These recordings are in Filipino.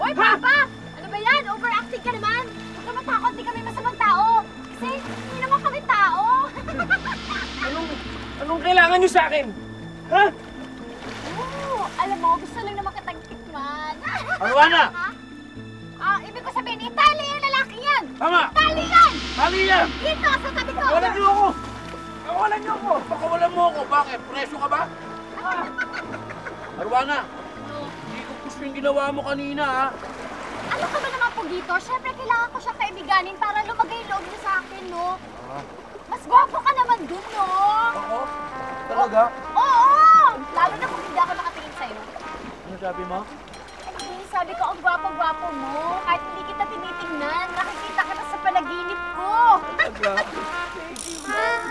Hoy, Papa! Ano ba yan? Overacting ka naman! Huwag ka matakot, di kami masamang tao! Kasi hindi naman kami tao! Anong kailangan niyo sa akin? Ha? Oo, alam mo, gusto lang naman kitang tikman. Arwana! Ibig ko sabihin, Itali yung lalaki yan! Tama! Itali yan! Mali yan! Dito, sa tabi ko! Pakawalan niyo ako! Pakawalan niyo ako! Pakawalan mo ako! Bakit? Preso ka ba? Arwana! Hindi ko gusto yung ginawa mo kanina, ha? Ano ka ba naman po dito? Siyempre, kailangan ko siya kaibiganin para lumagay yung loob niya sa akin, no? Mas gwapo ka naman dun, no? Ako? Talaga? Oo! Lalo na kung hindi ako nakatingin sa'yo. Ano sabi mo? Hindi, sabi ko, ang gwapo-gwapo mo. Kahit hindi kita tinitingnan, nakikita ka na sa panaginip ko. Talaga? Thank you, Mom.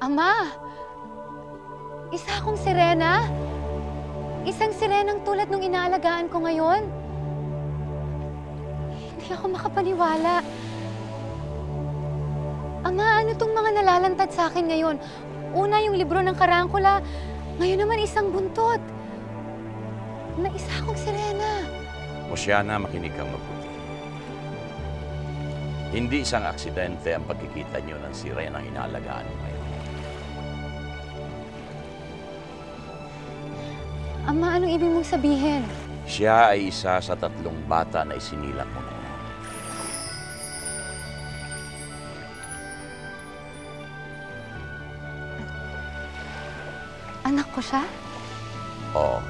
Ama! Isa akong sirena. Isang sirenang tulad nung inaalagaan ko ngayon. Hindi ako makapaniwala. Ama, ano tong mga nalalantad sa akin ngayon? Una yung libro ng Karangkula, ngayon naman isang buntot. Na isa akong sirena. Oceana, makinig kang mabuti. Hindi isang aksidente ang pagkikita niyo ng sirenang inaalagaan mo ngayon. Ama, anong ibig mong sabihin? Siya ay isa sa 3 bata na isinilang mo noon. Anak ko siya? Oo.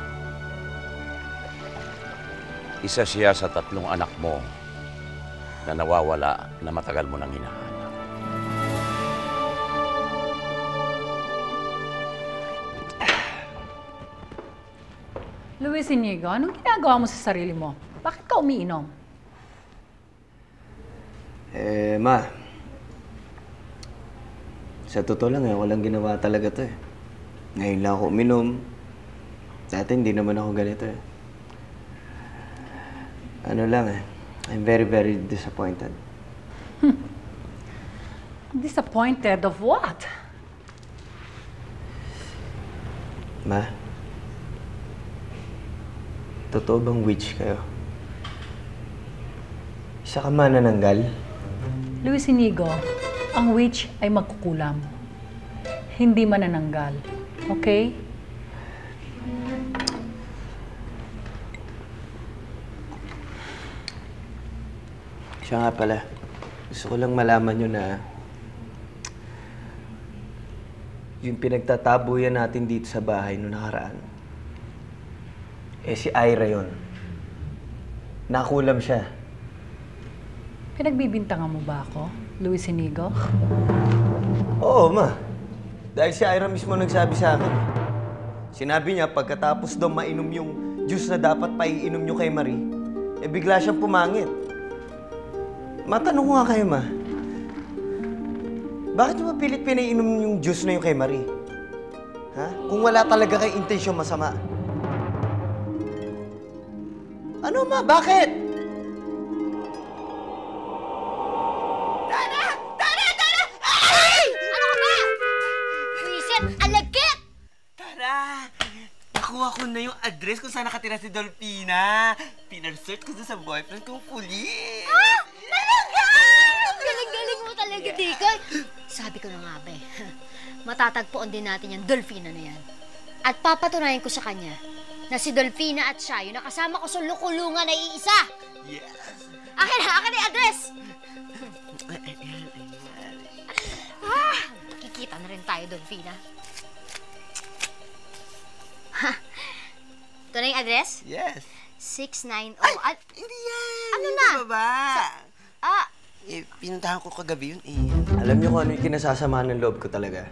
Isa siya sa 3 anak mo na nawawala na matagal mo nang hinahanap. Luis Inigo, anong ginagawa mo sa sarili mo? Bakit ka umiinom? Ma. Sa totoo lang, walang ginawa talaga to eh. Ngayon lang ako uminom. Dati hindi naman ako ganito eh. Ano lang eh. I'm very, very disappointed. Disappointed of what? Ma. Totoo bang witch kayo? Isa ka manananggal? Luis Inigo, ang witch ay magkukulam. Hindi manananggal. Okay? Siya nga pala. Gusto ko lang malaman nyo na yung pinagtatabuyan natin dito sa bahay noong nakaraan. Si Ira yun. Nakulam siya. Pinagbibintangan mo ba ako, Luis Inigo? Oo, ma. Dahil si Ira mismo nagsabi sa akin. Sinabi niya pagkatapos daw mainom yung juice na dapat paiinom niyo kay Marie, bigla siyang pumangit. Matanong ko nga kayo, ma. Bakit niyo mapilit pinainom yung juice na yung kay Marie? Ha? Kung wala talaga kay intensyon masama. Ano, ma? Bakit? Tara! Ay! Ano ka ba? Wisit, alagkit! Tara! Nakuha ko na yung address kung saan nakatira si Dolphina. Pinar-search ko sa boyfriend kong pulis. Talaga! Ang galing-galing mo talaga, Dikoy. Sabi ko na nga, be. Matatagpuan din natin yung Dolphina na yan. At papatunayan ko sa kanya na si Dolphina at siya yung nakasama ko sa lukulungan na iisa. Yes! Akin na yung address! Kikita na rin tayo, Dolphina. Ha? Ito na yung address? Yes! 690. Ay! Hindi yan! Ano Yung na? Baba! Ah, Pinuntahan ko kagabi yun eh. Alam niyo kung ano yung kinasasama ng loob ko talaga.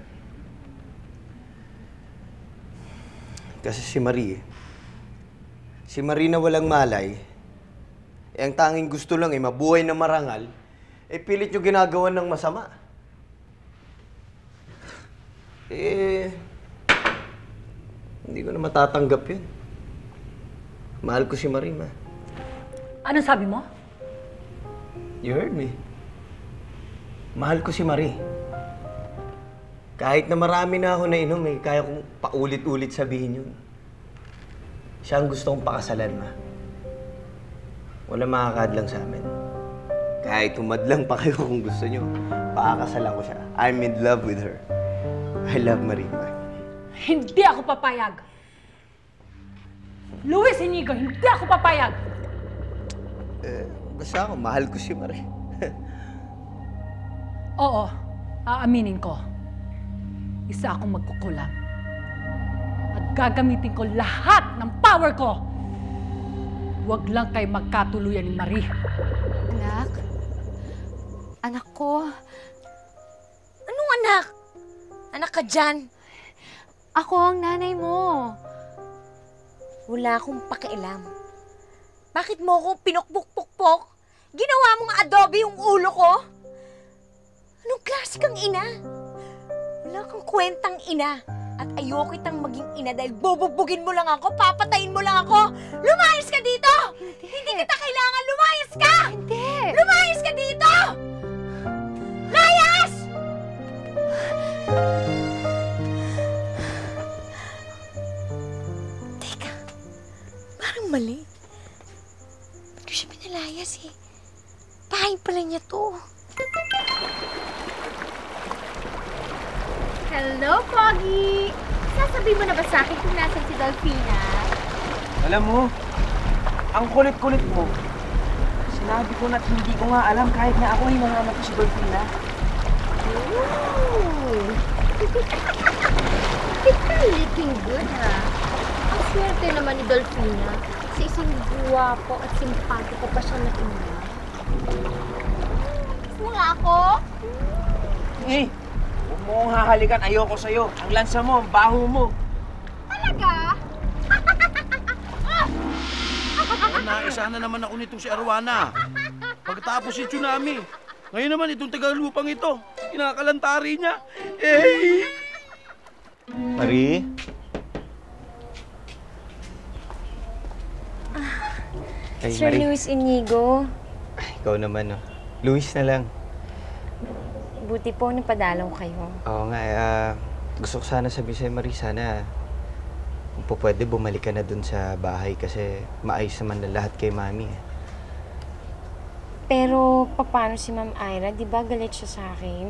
Kasi si Marie, si Marie na walang malay, ang tanging gusto lang mabuhay na marangal, pilit niyo ginagawa ng masama. Hindi ko na matatanggap yun. Mahal ko si Marie, ma. Anong sabi mo? You heard me. Mahal ko si Marie. Kahit na marami na ako nainom kaya kong paulit-ulit sabihin yun. Siya ang gusto kong pakasalan, ma. Wala makakadlang sa amin. Kahit humadlang pa kayo kung gusto nyo, pakakasalan ko siya. I'm in love with her. I love Marie, ma. Hindi ako papayag. Luis Inigo, hindi ako papayag. Basta ako, mahal ko si Marie. Oo, aaminin ko. Isa akong magkukulang. At gagamitin ko lahat ng power ko. Huwag lang kayo magkatuluyan ni Marie. Anak? Anak ko? Anong anak? Anak ka dyan? Ako ang nanay mo. Wala akong pakialam. Bakit mo akong pinukpuk-pukpok? Ginawa mong adobe yung ulo ko? Anong klase kang ina? Wala kang kwentang ina. At ayoko kitang maging ina dahil bubugbugin mo lang ako, papatayin mo lang ako. Lumayas ka dito! Hindi kita kailangan! Lumayas ka! Hindi! Lumayas ka dito! Layas! Teka, parang mali. Ba't ko siya pinalayas eh? Bahay pala niya to. Hello, Pogi! Sasabihin mo na ba sa akin kung nasan si Dolphina? Alam mo, ang kulit-kulit mo. Sinabi ko na't hindi ko nga alam kahit na ako ay nanganak ko si Dolphina. Ooh! You're looking good, ha? Ang swerte naman ni Dolphina. Sa isang guwapo at simpatiko pa siya na ina. Gusto mo nga ako? Eh, huwag mo akong hahalikan. Ayoko sa'yo. Ang lansa mo, ang baho mo. Talaga? Naisa na naman ako nitong si Arwana. Pagkatapos si Tsunami. Ngayon naman itong tagalupang ito. Kinakalantari niya. Eh! Marie? Ay, Sir Marie. Luis Inigo, Ikaw naman, no? Luis na lang. buti po napadalaw kayo. Oo nga, gusto ko sana sabihin sa'yo, Marie, sana kung po pwede, bumalik ka na dun sa bahay kasi maayos naman na lahat kay Mami. Pero paano si Ma'am Ira? Di ba galit siya sa akin?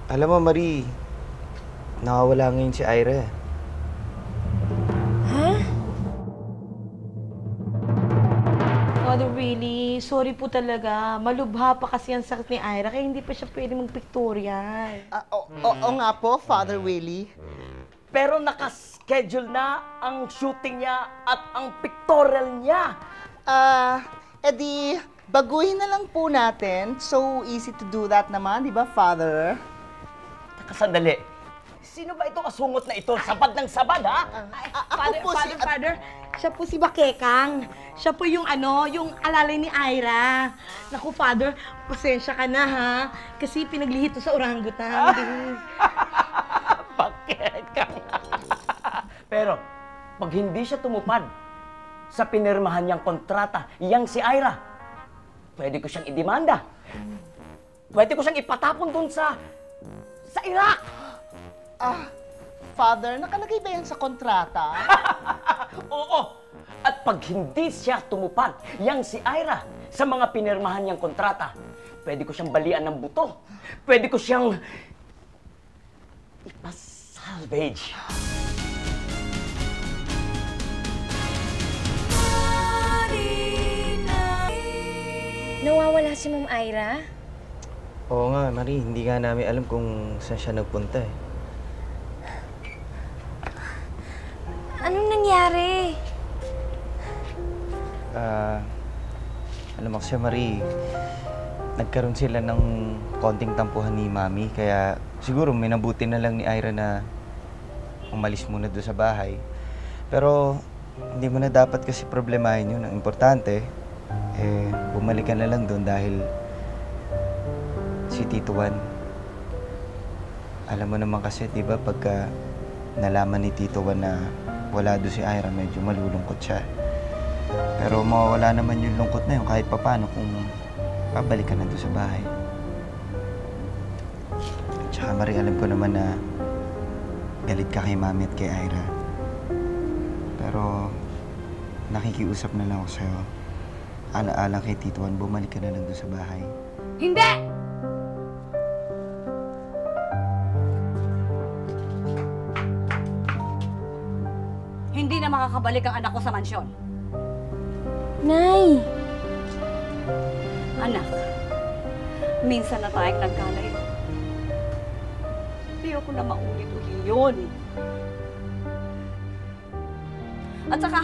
Alam mo, Marie, nakawala ngayon si Ira. Father Willie, sorry po talaga. Malubha pa kasi ang sakit ni Ira kaya hindi pa siya pwede mag-pictorial. Oo nga po, Father Willie. Pero nakaschedule na ang shooting niya at ang pictorial niya. Edi, baguhin na lang po natin. So easy to do that naman, di ba, Father? Taka, sandali. Sino ba itong asungot na ito? Sabad ng sabad, ha? Father, siya po si Bakekang. Siya po yung yung alalay ni Ira. Naku, Father, pasensya ka na, ha? Kasi pinaglihito sa orangutan. Bakekang. Pero, pag hindi siya tumupad sa pinirmahan niyang kontrata, yang si Ira, pwede ko siyang idemanda. Pwede ko siyang ipatapon dun sa Iraq. Father, nakalagay ba yan sa kontrata? Oo. At pag hindi siya tumupad, yang si Ira, sa mga pinirmahan niyang kontrata, pwede ko siyang balian ng buto. Pwede ko siyang ipasalvage. Nawawala si Ma'am Ira? Oo nga, Marie, hindi nga namin alam kung saan siya nagpunta eh. Anong nangyari? Alam mo kasi, Marie, nagkaroon sila ng konting tampuhan ni Mami, kaya siguro may nabuti na lang ni Ira na umalis muna doon sa bahay. Pero hindi mo na dapat kasi problemahin yun. Ang importante, bumalik ka na lang doon dahil si Tito Juan, alam mo naman kasi, di ba, pagka nalaman ni Tito Juan na wala doon si Ira, medyo malulungkot siya. Pero mawawala naman yung lungkot na yun kahit papano kung babalik ka na doon sa bahay. Tsaka Marie, alam ko naman na galit ka kay Mami at kay Ira. Pero nakikiusap na lang ako sa'yo. Ala-ala kay Tito Juan, bumalik ka na lang doon sa bahay. Hindi! Hindi na makakabalik ang anak ko sa mansyon. Nay! Anak, minsan na tayong nagkalayo. Ayoko na maulit-uli yun. At saka,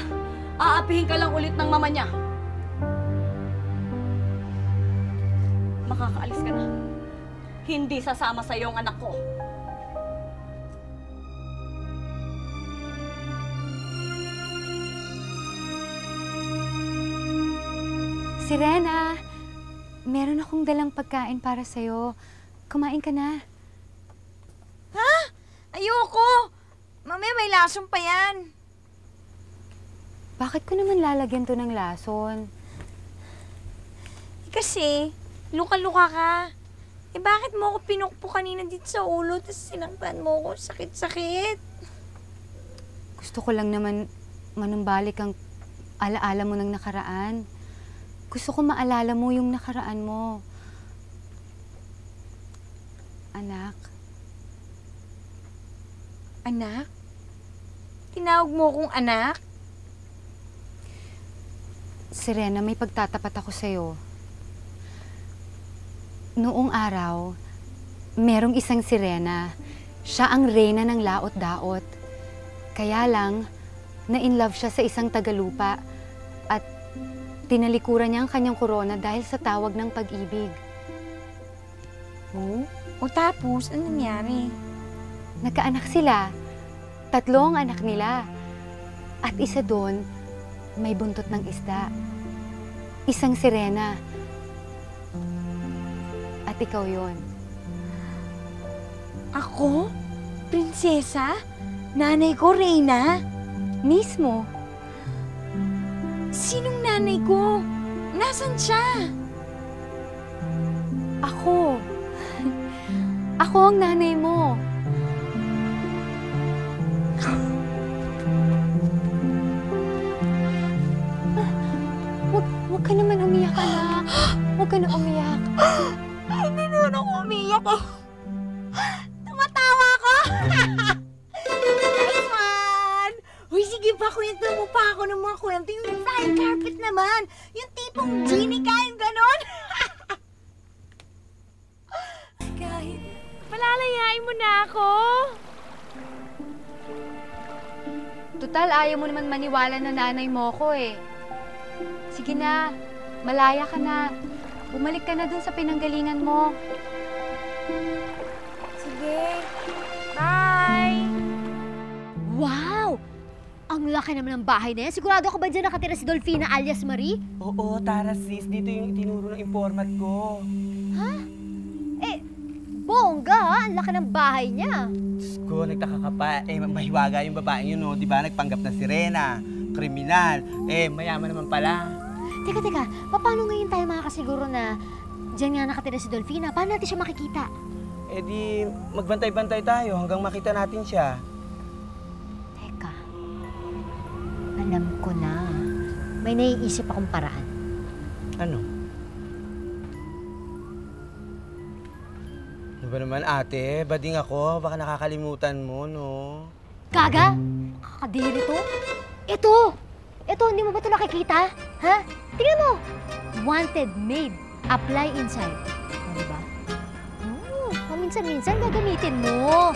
aapihin ka lang ulit ng mama niya. Makakaalis ka na. Hindi sasama sa iyo ang anak ko. Sirena, meron akong dalang pagkain para sa'yo. Kumain ka na. Ha? Ayoko! Mamaya may lason pa yan. Bakit ko naman lalagyan to ng lason? Kasi, luka-luka ka. Eh bakit mo ako pinukpo kanina dito sa ulo tapos sinaktan mo ako? Sakit-sakit. Gusto ko lang naman manumbalik ang alaala mo ng nakaraan. Gusto ko maalala mo yung nakaraan mo. Anak. Anak? Tinawag mo akong anak? Sirena, may pagtatapat ako sa'yo. Noong araw, merong isang sirena. Siya ang reyna ng laot-daot. Kaya lang, na-inlove siya sa isang tagalupa at tinalikuran niya ang kanyang korona dahil sa tawag ng pag-ibig. Oh? O tapos, ano nangyari? Nagkaanak sila. 3 ang anak nila. At isa doon, may buntot ng isda. Isang sirena. At ikaw yon. Ako? Prinsesa? Nanay ko, Reyna? Mismo. Sinong nanay ko? Nasaan siya? Ako. Ako ang nanay mo. Huwag ka naman umiyak, anak. Huwag ka na umiyak. Hindi naman ako umiyak eh. Tumatawa ako. Nice one! Uy, sige pa, kwento mo pa ako ng mga kwento. Yung flying carpet naman. Yung tipong genie ka, yung ganon. Kahit malalayain mo na ako. Tutal, ayaw mo naman maniwala na nanay mo ko eh. Sige na, malaya ka na. Bumalik ka na dun sa pinanggalingan mo. Sige. Bye! Wow! Ang laki naman ng bahay na yan. Sigurado ako ba dyan nakatira si Dolfina alias Marie? Oo, tara sis. Dito yung itinuro ng informant ko. Ha? Eh, bongga ha? Ang laki ng bahay niya. Diyos ko, nagtaka ka pa. Eh, mahiwaga yung babaeng yun, no? Di ba? Nagpanggap na sirena, kriminal. Eh, mayaman naman pala. Teka, paano ngayon tayo makakasiguro na dyan nga nakatira si Dolfina? Paano natin siya makikita? Eh di, magbantay-bantay tayo hanggang makita natin siya. Teka, alam ko na. May naiisip akong paraan. Ano? Ano ba naman ate? Bading ako. Baka nakakalimutan mo, no? Gaga? Kakadiri to? Ito, hindi mo ba ito nakikita? Ha? Tingnan mo! Wanted, made, apply inside. O, diba? Paminsan-minsan gagamitin mo.